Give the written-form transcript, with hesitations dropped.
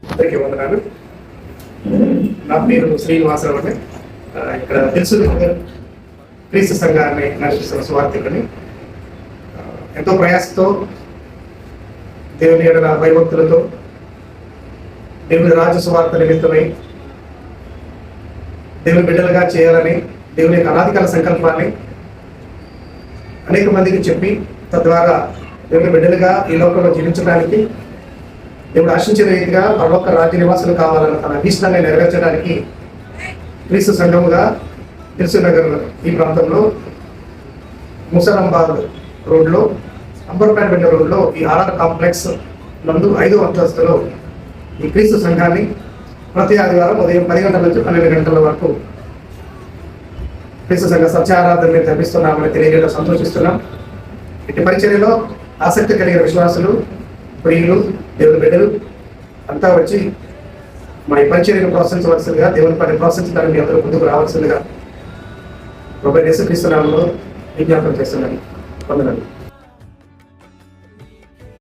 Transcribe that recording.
అందరికీ వందనాలు. నా పేరు శ్రీనివాసరావు అండి. ఇక్కడ తెలుసు క్రీస్తు సంఘాన్ని నడిపిస్తున్న సువార్థికుని. ఎంతో ప్రయాసతో దేవుని ఎడల భయభక్తులతో దేవుని రాజ్య సువార్త నిమిత్తమై దేవుని బిడ్డలుగా చేయాలని దేవుని యొక్క అనాదికాల సంకల్పాన్ని అనేక మందికి చెప్పి తద్వారా దేవుని బిడ్డలుగా ఈ లోకంలో జీవించడానికి దేవుడు ఆశించిన రీతిగా పరలోక రాజ్య నివాసులు కావాలన్న తన అభీష్టాన్ని నెరవేర్చడానికి క్రీస్తు సంఘముగా తెలుసు నగర్ ఈ ప్రాంతంలో ముసలాంబాద్ రోడ్లో అంబర్పేట బిడ్డ రోడ్లో ఈ ఆర్ఆర్ కాంప్లెక్స్ నందు 5వ అంతస్తులో ఈ క్రీస్తు సంఘాన్ని ప్రతి ఆదివారం ఉదయం 10 గంటల నుంచి 12 గంటల వరకు క్రీస్తు సంఘ సత్యారాధనని జరిపిస్తున్నామని తెలియజేయడం సంతోషిస్తున్నాం. ఇటు పరిచర్యలో ఆసక్తి కలిగిన విశ్వాసులు, ప్రియులు, దేవుని బిడ్డలు అంతా వచ్చి మా ఈ పరిచర్యను ప్రోత్సహించవలసిందిగా, దేవుని పని ప్రోత్సహించడానికి మీ అందరూ ముందుకు రావాల్సిందిగా ప్రభువైన యేసుక్రీస్తు నామములో విజ్ఞాపన చేస్తున్నాను. వందనాలు.